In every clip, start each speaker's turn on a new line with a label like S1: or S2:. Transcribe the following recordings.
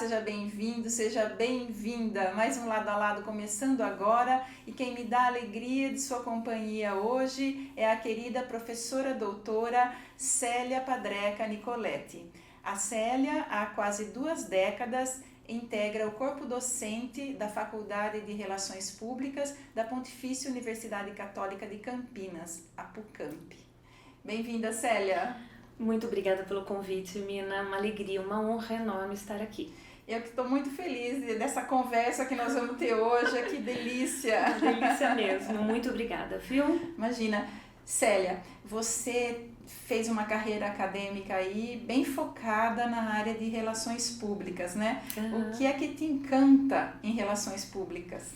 S1: seja bem-vindo, seja bem-vinda. Mais um Lado a Lado começando agora e quem me dá a alegria de sua companhia hoje é a querida professora doutora Célia Padreca Nicoletti. A Célia, há quase 2 décadas, integra o corpo docente da Faculdade de Relações Públicas da Pontifícia Universidade Católica de Campinas, a PUCamp. Bem-vinda, Célia!
S2: Muito obrigada pelo convite, Mina. Uma alegria, uma honra enorme estar aqui.
S1: Eu que estou muito feliz dessa conversa que nós vamos ter hoje, que delícia!
S2: Delícia mesmo, muito obrigada, viu?
S1: Imagina, Célia, você fez uma carreira acadêmica aí bem focada na área de relações públicas, né?
S2: Uhum.
S1: O que é que te encanta em relações públicas?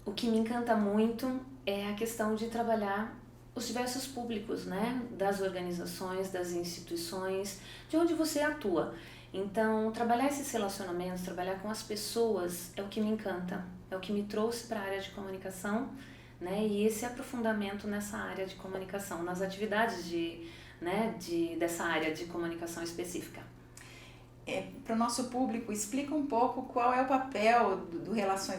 S2: O que me encanta muito é a questão de trabalhar os diversos públicos, né? Das organizações, das instituições, de onde você atua. Então, trabalhar esses relacionamentos, trabalhar com as pessoas é o que me encanta, é o que me trouxe para a área de comunicação, né? E esse aprofundamento nessa área de comunicação, nas atividades dessa área de comunicação específica.
S1: Para o nosso público, explica um pouco qual é o papel do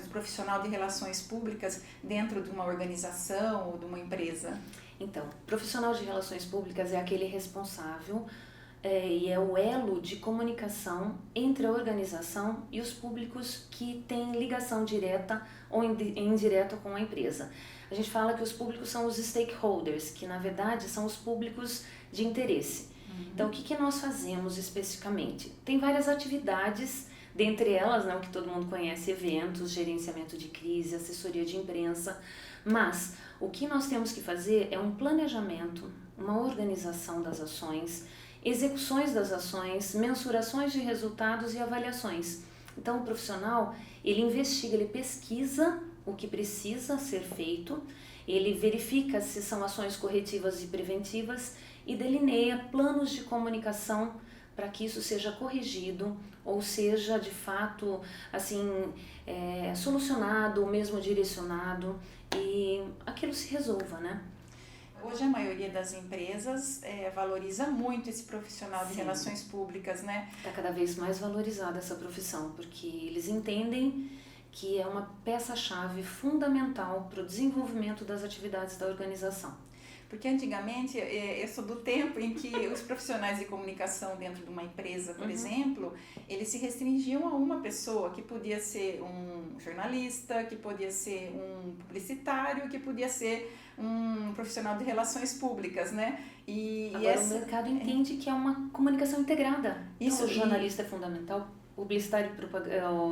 S1: profissional de relações públicas dentro de uma organização ou de uma empresa.
S2: Então, profissional de relações públicas é aquele responsável e é o elo de comunicação entre a organização e os públicos que têm ligação direta ou indireta com a empresa. A gente fala que os públicos são os stakeholders, que na verdade são os públicos de interesse. Então, o que nós fazemos especificamente? Tem várias atividades, dentre elas, o que todo mundo conhece, eventos, gerenciamento de crise, assessoria de imprensa, mas o que nós temos que fazer é um planejamento, uma organização das ações, execuções das ações, mensurações de resultados e avaliações. Então, o profissional, ele investiga, ele pesquisa o que precisa ser feito, ele verifica se são ações corretivas e preventivas e delineia planos de comunicação para que isso seja corrigido ou seja, de fato, solucionado, ou mesmo direcionado e aquilo se resolva, né?
S1: Hoje a maioria das empresas valoriza muito esse profissional de
S2: Sim.
S1: Relações públicas, né?
S2: Está cada vez mais valorizada essa profissão, porque eles entendem que é uma peça-chave fundamental para o desenvolvimento das atividades da organização.
S1: Porque antigamente, eu sou do tempo em que os profissionais de comunicação dentro de uma empresa, por exemplo, eles se restringiam a uma pessoa, que podia ser um jornalista, que podia ser um publicitário, que podia ser um profissional de relações públicas, né?
S2: Agora o mercado entende que é uma comunicação integrada.
S1: Isso,
S2: então, o jornalista é fundamental, publicitário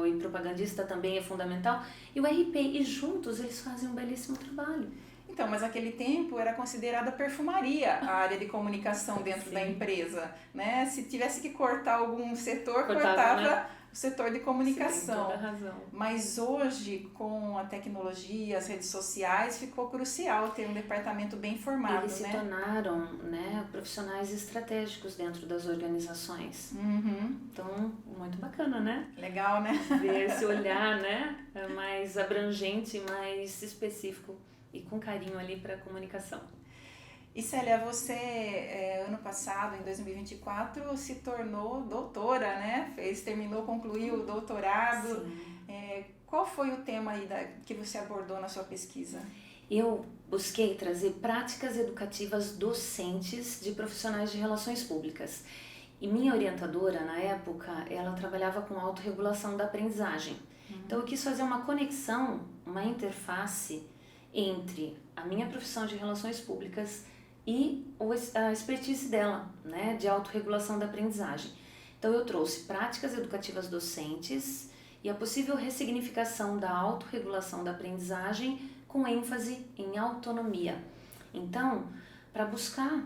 S2: e propagandista também é fundamental, e o RP, e juntos eles fazem um belíssimo trabalho.
S1: Então, mas naquele tempo era considerada perfumaria a área de comunicação dentro da empresa, né? Se tivesse que cortar algum setor, cortava, né? O setor de comunicação.
S2: Sim, toda razão.
S1: Mas hoje, com a tecnologia, as redes sociais, ficou crucial ter um departamento bem formado,
S2: Eles se tornaram, profissionais estratégicos dentro das organizações. Então, muito bacana, né?
S1: Legal, né?
S2: Ver esse olhar, mais abrangente, mais específico e com carinho ali para a comunicação.
S1: E Célia, você ano passado, em 2024, se tornou doutora, né? Concluiu o doutorado. Qual foi o tema aí que você abordou na sua pesquisa?
S2: Eu busquei trazer práticas educativas docentes de profissionais de relações públicas. E minha orientadora, na época, ela trabalhava com autorregulação da aprendizagem. Então eu quis fazer uma conexão, uma interface entre a minha profissão de relações públicas e a expertise dela, de autorregulação da aprendizagem. Então eu trouxe práticas educativas docentes e a possível ressignificação da autorregulação da aprendizagem com ênfase em autonomia. Então, para buscar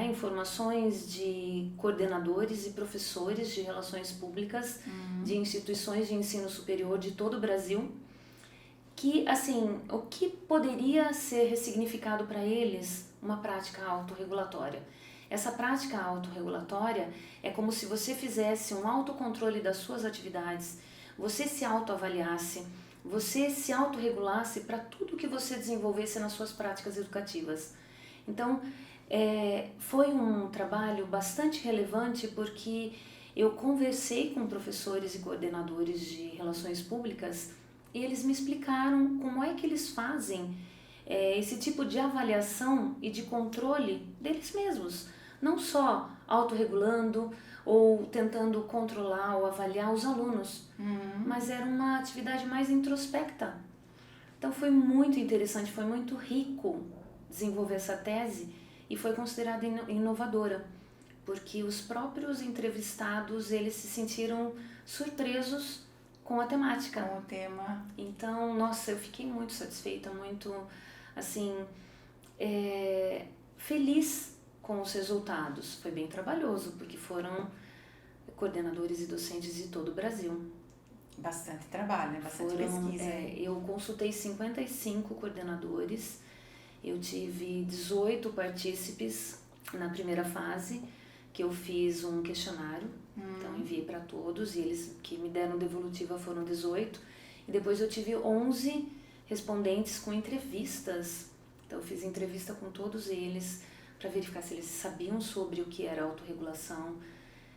S2: informações de coordenadores e professores de relações públicas de instituições de ensino superior de todo o Brasil, que, o que poderia ser ressignificado para eles uma prática autorregulatória. Essa prática autorregulatória é como se você fizesse um autocontrole das suas atividades, você se autoavaliasse, você se autorregulasse para tudo que você desenvolvesse nas suas práticas educativas. Então, foi um trabalho bastante relevante porque eu conversei com professores e coordenadores de relações públicas e eles me explicaram como é que eles fazem esse tipo de avaliação e de controle deles mesmos, não só autorregulando ou tentando controlar ou avaliar os alunos, mas era uma atividade mais introspecta. Então foi muito interessante, foi muito rico desenvolver essa tese e foi considerada inovadora, porque os próprios entrevistados, eles se sentiram surpresos com a temática.
S1: Com o tema.
S2: Então, nossa, eu fiquei muito satisfeita, muito, assim, feliz com os resultados. Foi bem trabalhoso, porque foram coordenadores e docentes de todo o Brasil.
S1: Bastante trabalho, né? Bastante pesquisa.
S2: Eu consultei 55 coordenadores, eu tive 18 partícipes na primeira fase, que eu fiz um questionário, então enviei para todos e eles que me deram devolutiva foram 18. E depois eu tive 11 respondentes com entrevistas, então eu fiz entrevista com todos eles para verificar se eles sabiam sobre o que era autorregulação,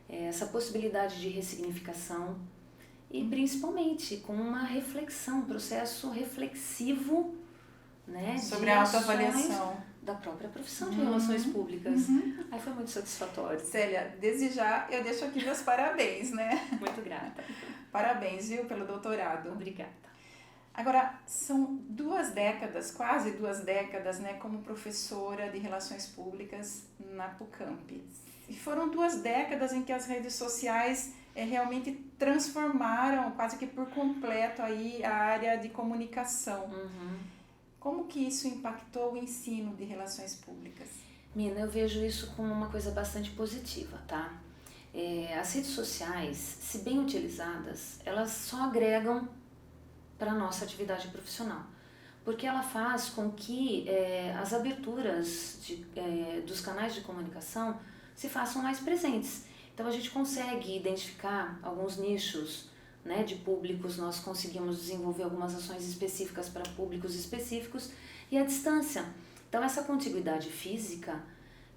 S2: essa possibilidade de ressignificação e principalmente com uma reflexão, um processo reflexivo, né,
S1: sobre a autoavaliação
S2: da própria profissão de relações públicas. Aí foi muito satisfatório.
S1: Célia, desde já eu deixo aqui meus parabéns, né?
S2: Muito grata.
S1: Parabéns, viu, pelo doutorado.
S2: Obrigada.
S1: Agora, são 2 décadas, quase 2 décadas, né, como professora de relações públicas na PUCamp. E foram 2 décadas em que as redes sociais realmente transformaram quase que por completo aí a área de comunicação. Como que isso impactou o ensino de relações públicas?
S2: Mina, eu vejo isso como uma coisa bastante positiva, tá? As redes sociais, se bem utilizadas, elas só agregam para a nossa atividade profissional, porque ela faz com que as aberturas dos canais de comunicação se façam mais presentes. Então a gente consegue identificar alguns nichos, né, de públicos, nós conseguimos desenvolver algumas ações específicas para públicos específicos e a distância. Então essa contiguidade física,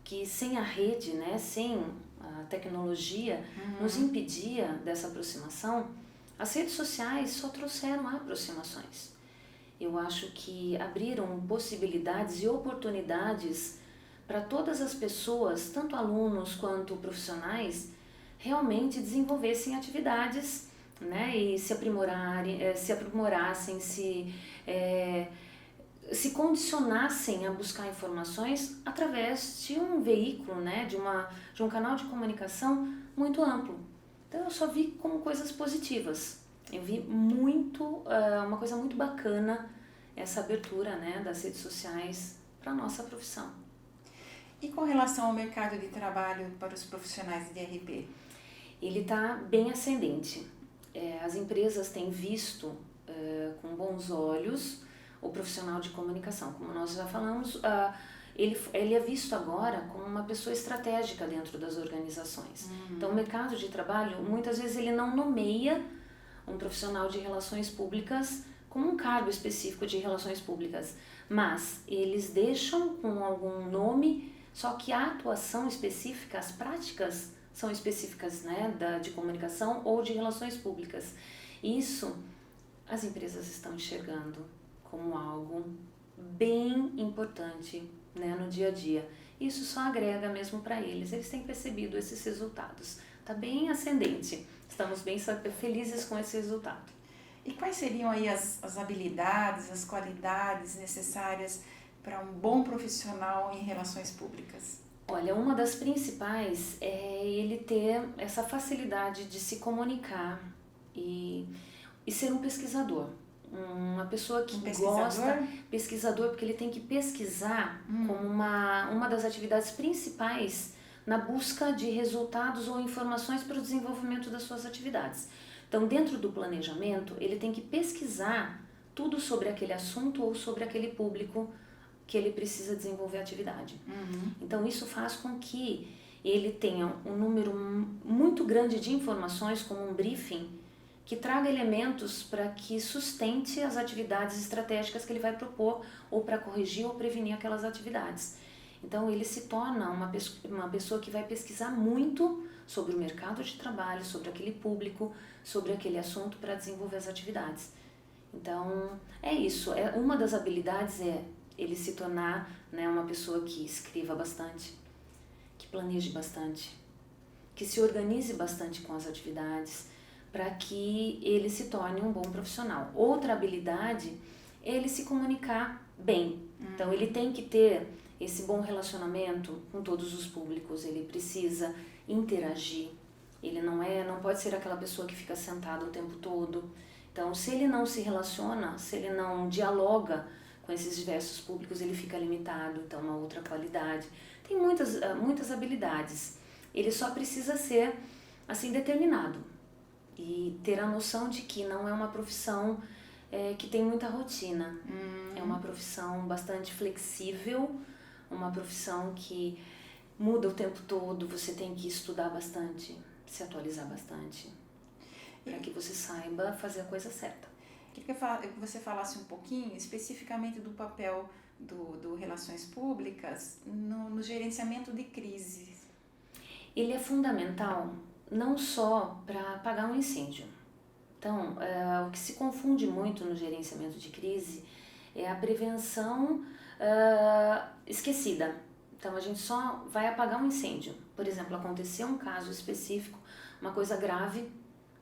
S2: que sem a rede, né, sem a tecnologia, nos impedia dessa aproximação, as redes sociais só trouxeram aproximações. Eu acho que abriram possibilidades e oportunidades para todas as pessoas, tanto alunos quanto profissionais, realmente desenvolvessem atividades, né, e se aprimorassem, se condicionassem a buscar informações através de um veículo, né, de um canal de comunicação muito amplo. Então eu só vi como coisas positivas. Eu vi uma coisa muito bacana essa abertura, né, das redes sociais para a nossa profissão.
S1: E com relação ao mercado de trabalho para os profissionais de RP?
S2: Ele está bem ascendente. As empresas têm visto com bons olhos o profissional de comunicação. Como nós já falamos, ele é visto agora como uma pessoa estratégica dentro das organizações. Então, o mercado de trabalho, muitas vezes, ele não nomeia um profissional de relações públicas como um cargo específico de relações públicas, mas eles deixam com algum nome, só que a atuação específica, as práticas são específicas, né, de comunicação ou de relações públicas. Isso as empresas estão enxergando como algo bem importante, né, no dia a dia. Isso só agrega mesmo para eles, eles têm percebido esses resultados. Está bem ascendente, estamos bem felizes com esse resultado.
S1: E quais seriam aí as habilidades, as qualidades necessárias para um bom profissional em relações públicas?
S2: Olha, uma das principais é ele ter essa facilidade de se comunicar e ser um pesquisador. Uma pessoa que gosta, pesquisador, porque ele tem que pesquisar como uma das atividades principais na busca de resultados ou informações para o desenvolvimento das suas atividades. Então, dentro do planejamento, ele tem que pesquisar tudo sobre aquele assunto ou sobre aquele público que ele precisa desenvolver a atividade. Então, isso faz com que ele tenha um número muito grande de informações, como um briefing, que traga elementos para que sustente as atividades estratégicas que ele vai propor, ou para corrigir ou prevenir aquelas atividades. Então, ele se torna uma pessoa que vai pesquisar muito sobre o mercado de trabalho, sobre aquele público, sobre aquele assunto para desenvolver as atividades. Então, é isso. Uma das habilidades é ele se tornar, né, uma pessoa que escreva bastante, que planeje bastante, que se organize bastante com as atividades, para que ele se torne um bom profissional. Outra habilidade é ele se comunicar bem. Então, ele tem que ter esse bom relacionamento com todos os públicos, ele precisa interagir, ele não pode ser aquela pessoa que fica sentada o tempo todo. Então, se ele não se relaciona, se ele não dialoga com esses diversos públicos, ele fica limitado, então, uma outra qualidade. Tem muitas habilidades, ele só precisa ser, assim, determinado e ter a noção de que não é uma profissão que tem muita rotina. É uma profissão bastante flexível, uma profissão que muda o tempo todo, você tem que estudar bastante, se atualizar bastante, para que você saiba fazer a coisa certa.
S1: Queria que você falasse um pouquinho especificamente do papel do Relações Públicas no gerenciamento de crises.
S2: Ele é fundamental não só para apagar um incêndio. Então, o que se confunde muito no gerenciamento de crise é a prevenção esquecida. Então, a gente só vai apagar um incêndio. Por exemplo, aconteceu um caso específico, uma coisa grave,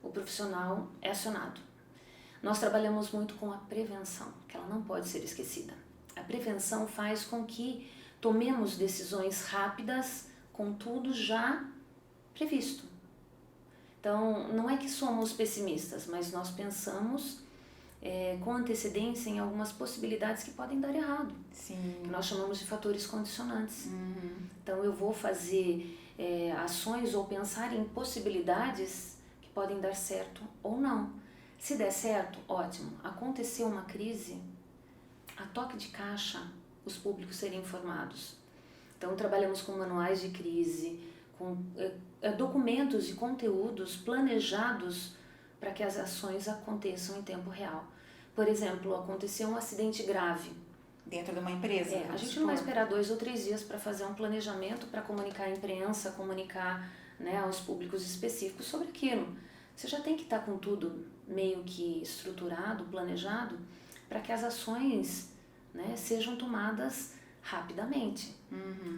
S2: o profissional é acionado. Nós trabalhamos muito com a prevenção, que ela não pode ser esquecida. A prevenção faz com que tomemos decisões rápidas com tudo já previsto. Então, não é que somos pessimistas, mas nós pensamos com antecedência em algumas possibilidades que podem dar errado.
S1: Sim.
S2: Que nós chamamos de fatores condicionantes. Então, eu vou fazer ações ou pensar em possibilidades que podem dar certo ou não. Se der certo, ótimo. Aconteceu uma crise, a toque de caixa, os públicos serem informados. Então, trabalhamos com manuais de crise, com documentos e conteúdos planejados para que as ações aconteçam em tempo real. Por exemplo, aconteceu um acidente grave.
S1: Dentro de uma empresa?
S2: A gente não vai esperar 2 ou 3 dias para fazer um planejamento, para comunicar à imprensa, comunicar, né, aos públicos específicos sobre aquilo. Você já tem que estar com tudo meio que estruturado, planejado, para que as ações, né, sejam tomadas rapidamente.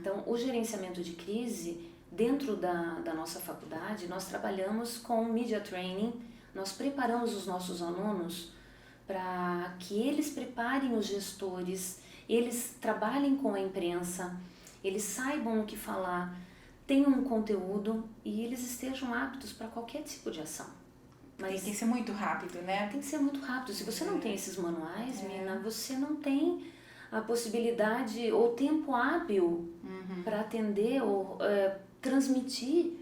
S2: Então, o gerenciamento de crise, dentro da nossa faculdade, nós trabalhamos com Media Training, nós preparamos os nossos alunos para que eles preparem os gestores, eles trabalhem com a imprensa, eles saibam o que falar, tenham um conteúdo e eles estejam aptos para qualquer tipo de ação.
S1: Mas tem que ser muito rápido, né?
S2: Tem que ser muito rápido. Se você não tem esses manuais, menina, você não tem a possibilidade ou tempo hábil para atender ou transmitir,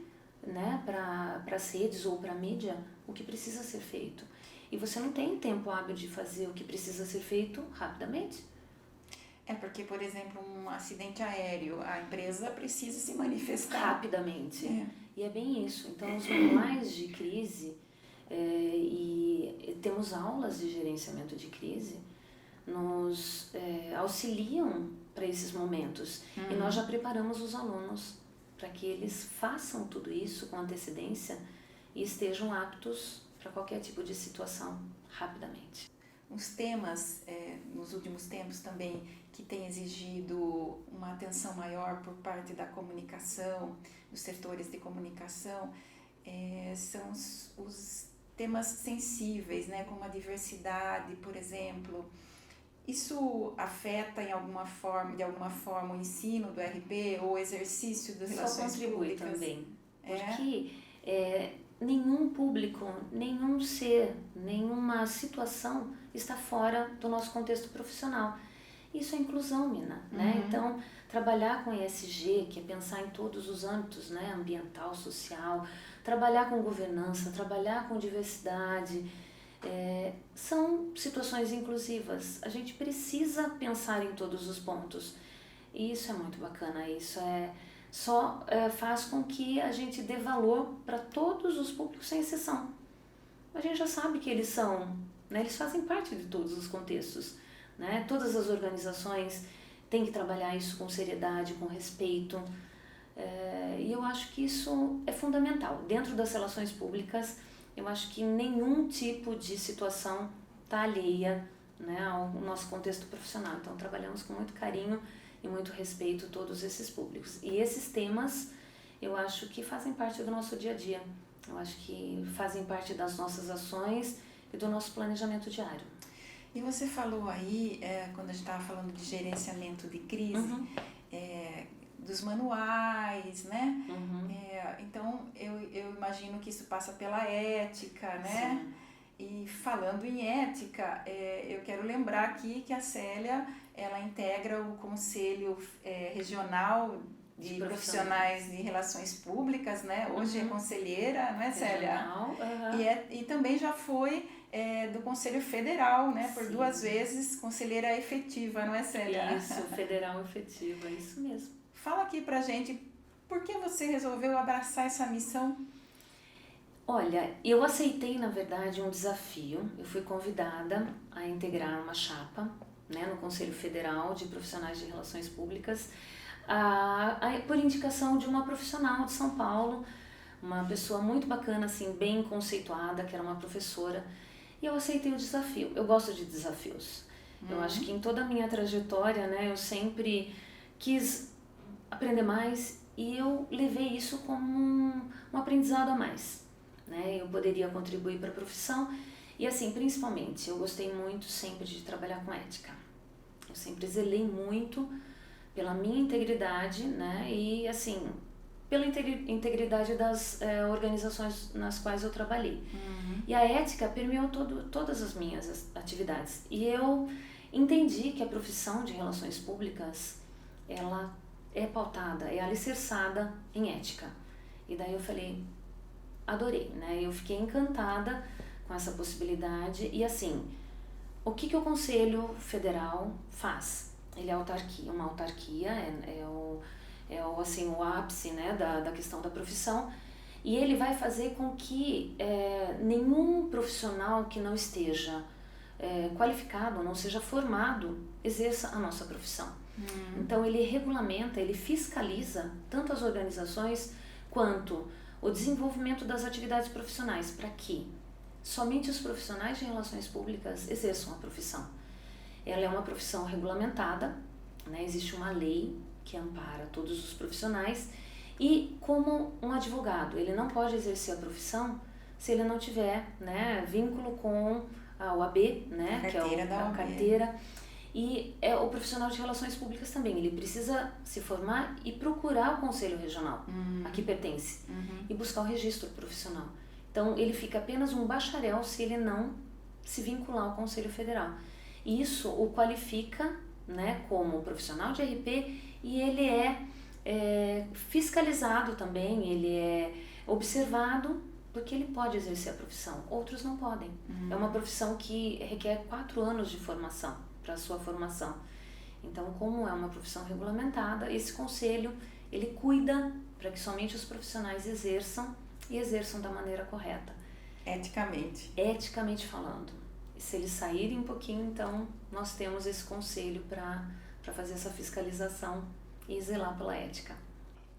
S2: né, para as redes ou para a mídia o que precisa ser feito. E você não tem tempo hábil de fazer o que precisa ser feito rapidamente.
S1: Porque, por exemplo, um acidente aéreo, a empresa precisa se manifestar
S2: rapidamente. E é bem isso. Então, os manuais de crise e temos aulas de gerenciamento de crise, nos auxiliam para esses momentos. E nós já preparamos os alunos para que eles façam tudo isso com antecedência e estejam aptos para qualquer tipo de situação rapidamente.
S1: Os temas, nos últimos tempos também, que têm exigido uma atenção maior por parte da comunicação, dos setores de comunicação, são os temas sensíveis, né, como a diversidade, por exemplo. Isso afeta de alguma forma o ensino do RP ou o exercício das relações públicas?
S2: Só contribui também, porque nenhum público, nenhum ser, nenhuma situação está fora do nosso contexto profissional. Isso é inclusão, Mina, né? Então, trabalhar com ESG, que é pensar em todos os âmbitos, né? Ambiental, social, trabalhar com governança, trabalhar com diversidade, são situações inclusivas. A gente precisa pensar em todos os pontos. E isso é muito bacana, isso faz com que a gente dê valor para todos os públicos sem exceção. A gente já sabe que eles são, né, eles fazem parte de todos os contextos, né? Todas as organizações têm que trabalhar isso com seriedade, com respeito, E eu acho que isso é fundamental. Dentro das relações públicas, eu acho que nenhum tipo de situação está alheia, né, ao nosso contexto profissional. Então, trabalhamos com muito carinho e muito respeito todos esses públicos. E esses temas, eu acho que fazem parte do nosso dia a dia. Eu acho que fazem parte das nossas ações e do nosso planejamento diário.
S1: E você falou aí, quando a gente estava falando de gerenciamento de crise, dos manuais, né? Então, eu imagino que isso passa pela ética, né?
S2: Sim.
S1: E falando em ética, eu quero lembrar aqui que a Célia, ela integra o Conselho Regional de Profissionais de Relações Públicas, né? Hoje é conselheira, não é, Célia?
S2: Regional,
S1: E também já foi do Conselho Federal, né? Por
S2: Sim.
S1: 2 vezes, conselheira efetiva, não é, Célia?
S2: Isso, federal efetivo, é isso mesmo.
S1: Fala aqui pra gente, por que você resolveu abraçar essa missão?
S2: Olha, eu aceitei, na verdade, um desafio. Eu fui convidada a integrar uma chapa, né, no Conselho Federal de Profissionais de Relações Públicas, por indicação de uma profissional de São Paulo, uma pessoa muito bacana, assim, bem conceituada, que era uma professora, e eu aceitei o desafio. Eu gosto de desafios. Eu acho que em toda a minha trajetória, né, eu sempre quis aprender mais e eu levei isso como um aprendizado a mais, né? Eu poderia contribuir para a profissão e, assim, principalmente, eu gostei muito sempre de trabalhar com ética. Eu sempre zelei muito pela minha integridade, né? E, assim, pela integridade das organizações nas quais eu trabalhei. E a ética permeou todas as minhas atividades. E eu entendi que a profissão de relações públicas, ela é pautada, é alicerçada em ética. E daí eu falei, adorei, né? Eu fiquei encantada com essa possibilidade. E assim, o que o Conselho Federal faz? Ele é uma autarquia, assim, o ápice, né, da questão da profissão. E ele vai fazer com que nenhum profissional que não esteja qualificado, não seja formado, exerça a nossa profissão. Então ele regulamenta, ele fiscaliza tanto as organizações quanto o desenvolvimento das atividades profissionais para que somente os profissionais de relações públicas exerçam a profissão. Ela é uma profissão regulamentada, né? Existe uma lei que ampara todos os profissionais e, como um advogado, ele não pode exercer a profissão se ele não tiver, né, vínculo com a OAB, né, que é a carteira. E o profissional de relações públicas também, ele precisa se formar e procurar o Conselho Regional a que pertence e buscar o registro profissional. Então, ele fica apenas um bacharel se ele não se vincular ao Conselho Federal. E isso o qualifica, né, como profissional de RP e ele é fiscalizado também, ele é observado porque ele pode exercer a profissão, outros não podem. É uma profissão que requer 4 anos de formação para a sua formação. Então, como é uma profissão regulamentada, esse conselho, ele cuida para que somente os profissionais exerçam e exerçam da maneira correta.
S1: Eticamente.
S2: Eticamente falando. E se eles saírem um pouquinho, então, nós temos esse conselho para fazer essa fiscalização e zelar pela ética.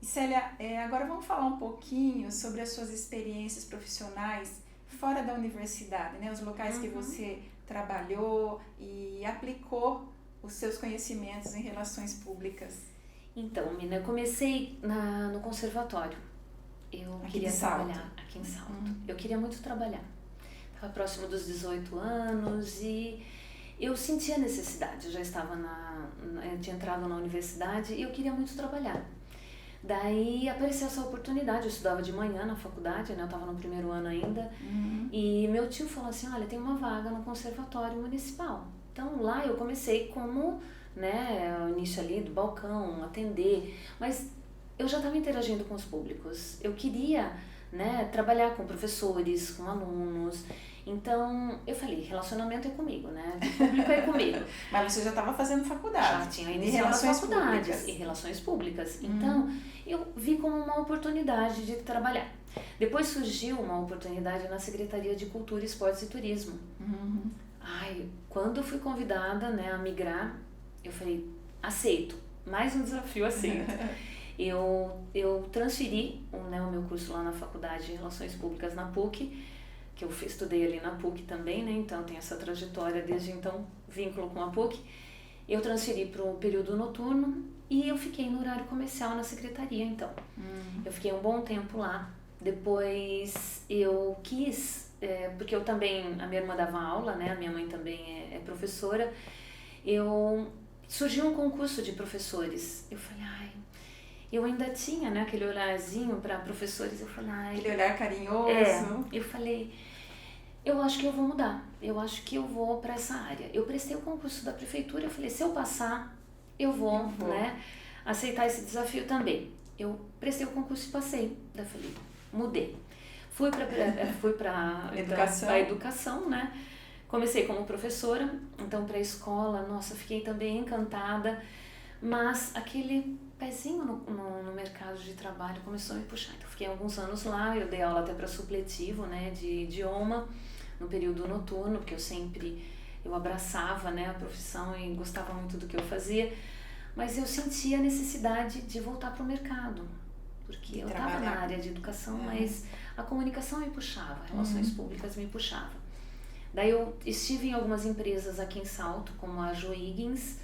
S1: E Célia, agora vamos falar um pouquinho sobre as suas experiências profissionais fora da universidade, né? Os locais que você trabalhou e aplicou os seus conhecimentos em relações públicas.
S2: Então, Mina, eu comecei no conservatório. Eu queria trabalhar aqui em Salto. Eu queria muito trabalhar. Estava próximo dos 18 anos e eu sentia necessidade. Eu já estava eu tinha entrado na universidade e eu queria muito trabalhar. Daí apareceu essa oportunidade, eu estudava de manhã na faculdade, né? Eu estava no 1º ano ainda, e meu tio falou assim, olha, tem uma vaga no conservatório municipal. Então lá eu comecei como, né, o início ali do balcão, atender, mas eu já estava interagindo com os públicos, eu queria, né, trabalhar com professores, com alunos. Então, eu falei, relacionamento é comigo, né? Público é comigo.
S1: Mas você já estava fazendo faculdade.
S2: Já tinha iniciado as faculdades em relações públicas. Então, eu vi como uma oportunidade de trabalhar. Depois surgiu uma oportunidade na Secretaria de Cultura, Esportes e Turismo. Quando eu fui convidada, né, a migrar, eu falei, aceito. Mais um desafio, aceito. eu transferi o meu curso lá na Faculdade de Relações Públicas na PUC, que eu estudei ali na PUC também, né? Então tem essa trajetória desde então, vínculo com a PUC. Eu transferi para o período noturno e eu fiquei no horário comercial na secretaria, então. Eu fiquei um bom tempo lá. Depois eu quis, porque eu também, a minha irmã dava aula, né? A minha mãe também é professora. Surgiu um concurso de professores. Eu falei, eu ainda tinha, né, aquele olharzinho para professores. Eu falei,
S1: aquele olhar carinhoso.
S2: Eu falei, eu acho que eu vou mudar. Eu acho que eu vou para essa área. Eu prestei o concurso da prefeitura. Eu falei, se eu passar, eu vou. Né, aceitar esse desafio também. Eu prestei o concurso e passei. Daí eu falei, mudei. Fui para a educação, né? Comecei como professora, então para a escola, nossa, fiquei também encantada, mas aquele pezinho no mercado de trabalho começou a me puxar. Então fiquei alguns anos lá, eu dei aula até para supletivo, né, de idioma, no período noturno, porque eu abraçava, né, a profissão e gostava muito do que eu fazia, mas eu sentia a necessidade de voltar para o mercado, porque eu estava na área de educação, mas a comunicação me puxava, relações públicas me puxava. Daí eu estive em algumas empresas aqui em Salto, como a Joiggins,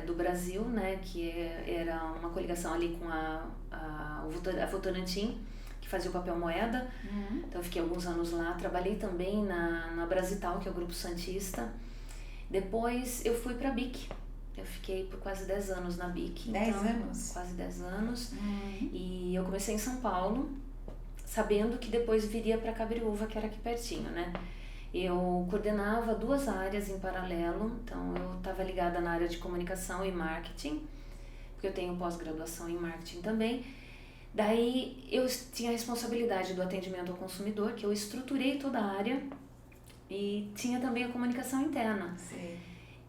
S2: do Brasil, né, que era uma coligação ali com a Votorantim, que fazia o papel moeda. Então eu fiquei alguns anos lá, trabalhei também na Brasital, que é o Grupo Santista. Depois eu fui para a BIC, eu fiquei por quase 10 anos na BIC.
S1: 10 anos?
S2: Quase 10 anos. E eu comecei em São Paulo, sabendo que depois viria para Cabreúva, que era aqui pertinho, né? Eu coordenava 2 áreas em paralelo, então eu estava ligada na área de comunicação e marketing, porque eu tenho pós-graduação em marketing também. Daí eu tinha a responsabilidade do atendimento ao consumidor, que eu estruturei toda a área, e tinha também a comunicação interna.
S1: Sim.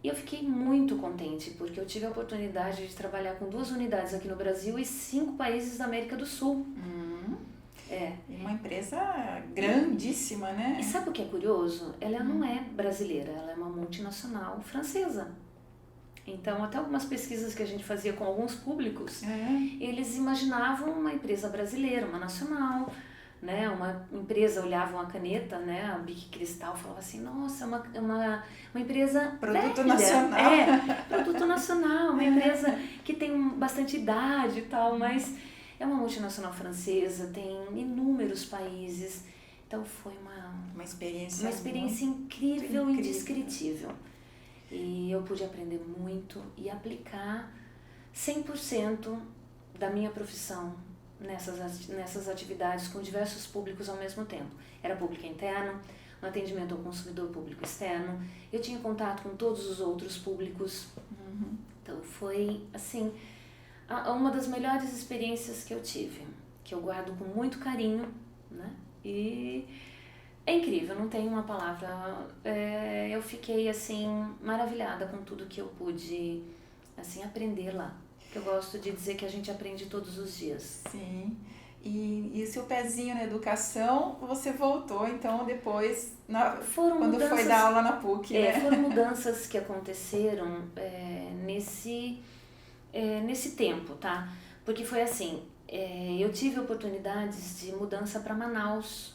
S2: E eu fiquei muito contente, porque eu tive a oportunidade de trabalhar com 2 unidades aqui no Brasil e 5 países da América do Sul.
S1: E uma empresa grandíssima, né?
S2: E sabe o que é curioso? Ela não é brasileira, ela é uma multinacional francesa. Então, até algumas pesquisas que a gente fazia com alguns públicos, eles imaginavam uma empresa brasileira, uma nacional, né? Uma empresa, olhavam a caneta, né? A Bic Cristal, falava assim, nossa, é uma empresa
S1: produto
S2: velha.
S1: nacional.
S2: Produto nacional, uma empresa que tem bastante idade e tal, mas é uma multinacional francesa, tem inúmeros países, então foi uma experiência incrível, indescritível. E eu pude aprender muito e aplicar 100% da minha profissão nessas atividades com diversos públicos ao mesmo tempo. Era público interno, no atendimento ao consumidor, público externo, eu tinha contato com todos os outros públicos. Então foi assim, uma das melhores experiências que eu tive, que eu guardo com muito carinho, né? E é incrível, não tenho uma palavra. Eu fiquei assim maravilhada com tudo que eu pude assim aprender lá. Eu gosto de dizer que a gente aprende todos os dias.
S1: Sim. E seu pezinho na educação, você voltou então depois, quando foi dar aula na PUC, né?
S2: Foram mudanças que aconteceram nesse tempo, tá? Porque foi assim, eu tive oportunidades de mudança para Manaus,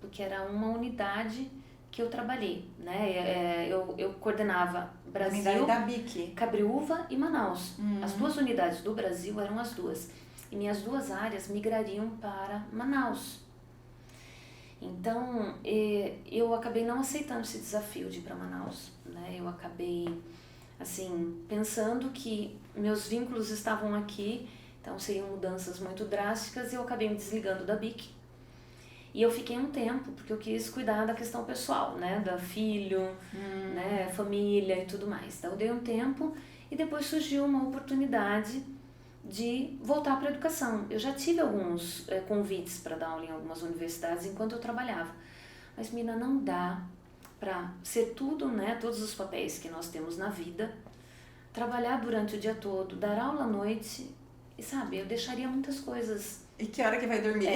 S2: porque era uma unidade que eu trabalhei, né? Eu coordenava Brasil,
S1: unidade da BIC,
S2: Cabreúva e Manaus. As 2 unidades do Brasil eram as 2. E minhas 2 áreas migrariam para Manaus. Então, eu acabei não aceitando esse desafio de ir para Manaus, né? Eu acabei, assim, pensando que meus vínculos estavam aqui, então seriam mudanças muito drásticas, e eu acabei me desligando da BIC. E eu fiquei um tempo, porque eu quis cuidar da questão pessoal, né? Da filho, né? Família e tudo mais. Então eu dei um tempo e depois surgiu uma oportunidade de voltar para a educação. Eu já tive alguns convites para dar aula em algumas universidades enquanto eu trabalhava. Mas, Mina, não dá para ser tudo, né? Todos os papéis que nós temos na vida, trabalhar durante o dia todo, dar aula à noite, e sabe, eu deixaria muitas coisas.
S1: E que hora que vai dormir?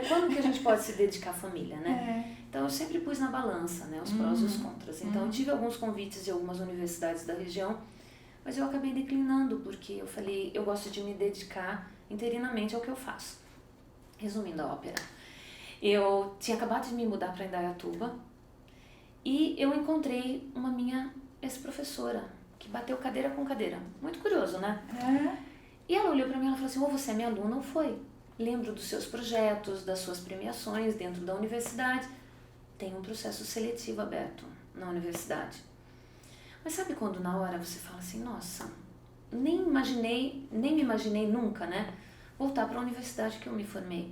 S2: Quando que a gente pode se dedicar à família, né? Então eu sempre pus na balança, né, os prós e os contras. Então eu tive alguns convites de algumas universidades da região Mas eu acabei declinando, porque eu falei, eu gosto de me dedicar interinamente ao que eu faço. Resumindo a ópera, eu tinha acabado de me mudar para Indaiatuba e eu encontrei uma minha ex-professora, que bateu cadeira com cadeira. Muito curioso, né? E ela olhou para mim e falou assim, ou você é minha aluna ou foi. Lembro dos seus projetos, das suas premiações dentro da universidade. Tem um processo seletivo aberto na universidade. Mas sabe quando na hora você fala assim, nossa, nem me imaginei nunca, né? Voltar para a universidade que eu me formei.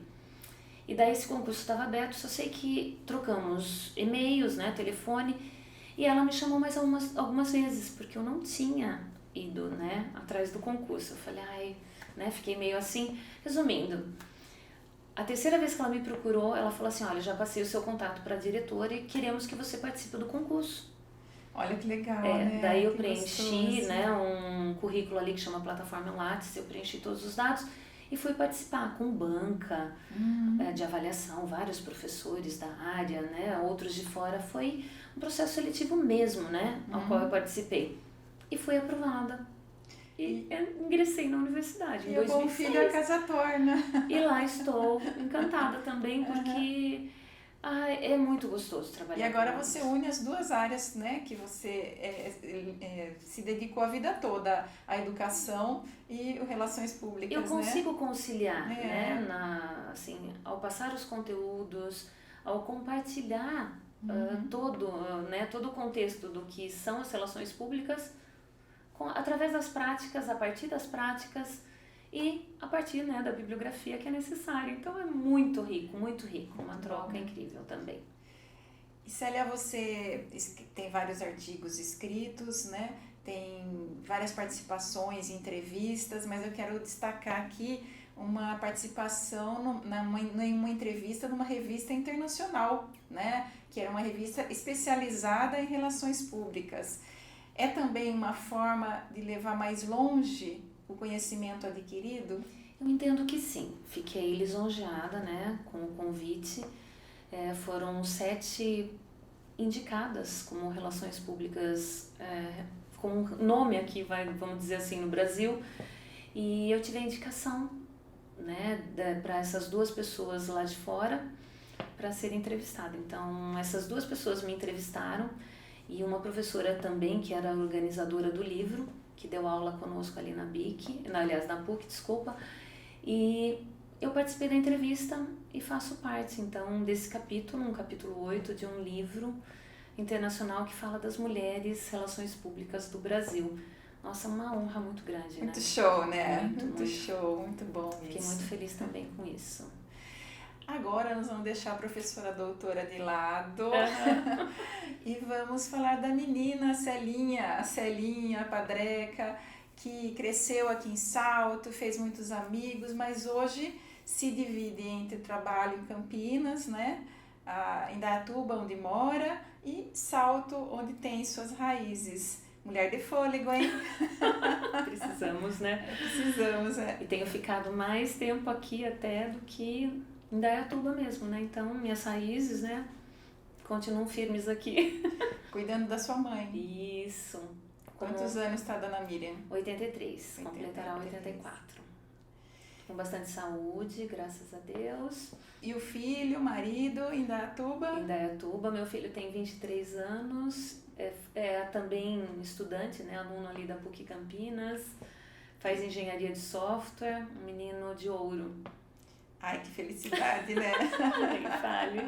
S2: E daí esse concurso estava aberto, só sei que trocamos e-mails, né, telefone, e ela me chamou mais algumas vezes, porque eu não tinha ido, né, atrás do concurso. Eu falei, ai, né, fiquei meio assim. Resumindo, a terceira vez que ela me procurou, ela falou assim, olha, já passei o seu contato para a diretora e queremos que você participe do concurso.
S1: Olha que legal, né?
S2: Daí eu
S1: que
S2: preenchi,
S1: gostoso.
S2: né, um currículo ali que chama Plataforma Lattes, eu preenchi todos os dados e fui participar com banca de avaliação, vários professores da área, né, outros de fora. Foi um processo seletivo mesmo, né, ao qual eu participei. E fui aprovada. E ingressei na universidade em 2006.
S1: E o bom filho a casa torna.
S2: E lá estou encantada também, porque é muito gostoso trabalhar.
S1: E agora
S2: com
S1: você
S2: eles.
S1: une as duas áreas, né, que você se dedicou a vida toda, a educação e o relações públicas,
S2: Eu
S1: né?
S2: consigo conciliar, né, assim, ao passar os conteúdos, ao compartilhar todo o contexto do que são as relações públicas, através das práticas, a partir das práticas e a partir, né, da bibliografia que é necessária. Então é muito rico, uma troca incrível também.
S1: E Célia, você tem vários artigos escritos, né? Tem várias participações, entrevistas, mas eu quero destacar aqui uma participação em uma entrevista numa revista internacional, né? Que era uma revista especializada em relações públicas. É também uma forma de levar mais longe o conhecimento adquirido?
S2: Eu entendo que sim. Fiquei lisonjeada, né, com o convite. Foram 7 indicadas como relações públicas, com nome aqui, vamos dizer assim, no Brasil. E eu tive a indicação, né, para essas 2 pessoas lá de fora para ser entrevistada. Então, essas 2 pessoas me entrevistaram. E uma professora também, que era organizadora do livro, que deu aula conosco ali na PUC, desculpa. E eu participei da entrevista e faço parte, então, desse capítulo, um capítulo 8 de um livro internacional que fala das mulheres, relações públicas do Brasil. Nossa, uma honra muito grande, né?
S1: Muito show, né?
S2: Muito
S1: Show, muito bom isso.
S2: Fiquei muito feliz também com isso.
S1: Agora nós vamos deixar a professora doutora de lado e vamos falar da menina a Celinha, a Padreca, que cresceu aqui em Salto, fez muitos amigos, mas hoje se divide entre trabalho em Campinas, né? Em Indaiatuba, onde mora, e Salto, onde tem suas raízes. Mulher de fôlego, hein?
S2: Precisamos, né?
S1: Precisamos,
S2: E tenho ficado mais tempo aqui até do que em Indaiatuba mesmo, né? Então, minhas raízes, né, continuam firmes aqui.
S1: Cuidando da sua mãe.
S2: Isso.
S1: Quantos anos está a dona Miriam?
S2: 83, completará 84. Com bastante saúde, graças a Deus.
S1: E o filho, o marido, em Indaiatuba?
S2: Em Indaiatuba, meu filho tem 23 anos, é também estudante, né, aluno ali da PUC Campinas, faz engenharia de software, um menino de ouro.
S1: Ai, que felicidade, né?
S2: Nem fale.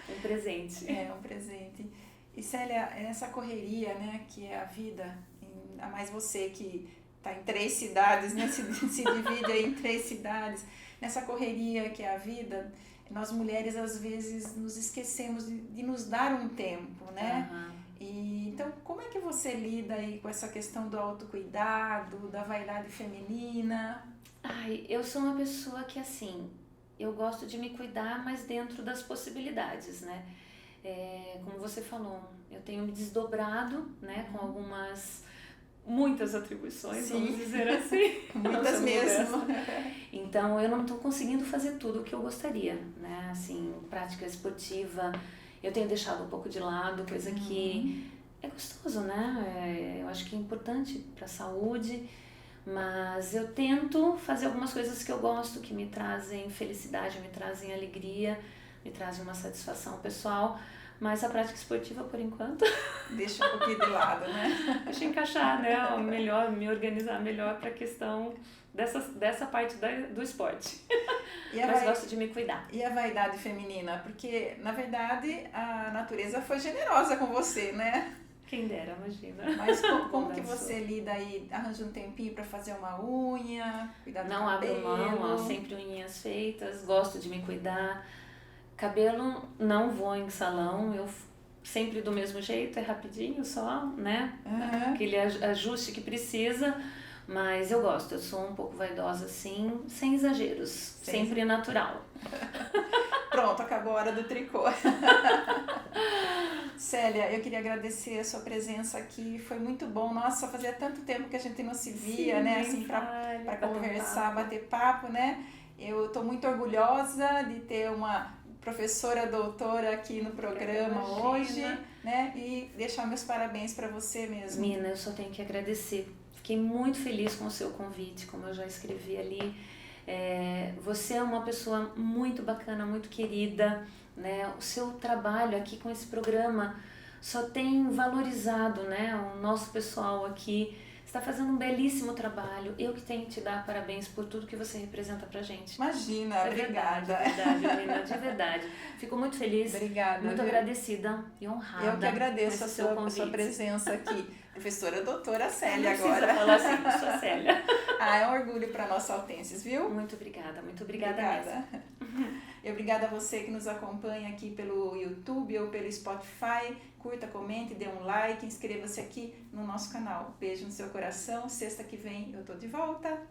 S2: Um presente.
S1: Um presente. E Célia, essa correria, né, que é a vida, ainda mais você que está em 3 cidades, né, se divide aí em 3 cidades, nessa correria que é a vida, nós mulheres às vezes nos esquecemos de nos dar um tempo, né? E, então, como é que você lida aí com essa questão do autocuidado, da vaidade feminina?
S2: Eu sou uma pessoa que, assim, eu gosto de me cuidar, mas dentro das possibilidades, né? Como você falou, eu tenho me desdobrado, né, com muitas atribuições,
S1: Sim.
S2: Vamos dizer assim.
S1: Muitas mesmo.
S2: Então, eu não estou conseguindo fazer tudo o que eu gostaria, né? Assim, prática esportiva, eu tenho deixado um pouco de lado, coisa que é gostoso, né? Eu acho que é importante para a saúde, mas eu tento fazer algumas coisas que eu gosto, que me trazem felicidade, me trazem alegria, me trazem uma satisfação pessoal, mas a prática esportiva, por enquanto,
S1: Deixa um pouquinho de lado, né?
S2: deixa eu encaixar, né? Melhor, me organizar melhor para a questão dessa parte do esporte. Mas gosto de me cuidar.
S1: E a vaidade feminina? Porque, na verdade, a natureza foi generosa com você, né?
S2: Quem dera, imagina.
S1: Mas como que você lida aí? Arranja um tempinho para fazer uma unha, cuidar do
S2: Não
S1: cabelo?
S2: abro mão, ó, sempre unhas feitas, gosto de me cuidar. Cabelo, não vou em salão, eu sempre do mesmo jeito, é rapidinho só, né?
S1: Uhum.
S2: Aquele ajuste que precisa, mas eu gosto, eu sou um pouco vaidosa assim, sem exageros, sempre natural.
S1: Pronto, acabou a hora do tricô. Célia, eu queria agradecer a sua presença aqui, foi muito bom. Nossa, fazia tanto tempo que a gente não se via, né? Assim, para conversar, bater papo, né? Eu estou muito orgulhosa de ter uma professora doutora aqui no programa hoje, né? E deixar meus parabéns para você mesmo.
S2: Mina, eu só tenho que agradecer. Fiquei muito feliz com o seu convite, como eu já escrevi ali. Você é uma pessoa muito bacana, muito querida, né? O seu trabalho aqui com esse programa só tem valorizado, né? O nosso pessoal aqui está fazendo um belíssimo trabalho. Eu que tenho que te dar parabéns por tudo que você representa pra gente.
S1: Imagina, obrigada.
S2: É verdade, Helena, de verdade. Fico muito feliz,
S1: obrigada,
S2: muito agradecida e honrada.
S1: Eu que agradeço a sua presença aqui. Professora doutora Célia agora.
S2: Falar assim, sou Célia.
S1: É um orgulho para nós saltenses, viu?
S2: Muito obrigada mesmo.
S1: E obrigada a você que nos acompanha aqui pelo YouTube ou pelo Spotify. Curta, comente, dê um like, inscreva-se aqui no nosso canal. Beijo no seu coração. Sexta que vem eu tô de volta.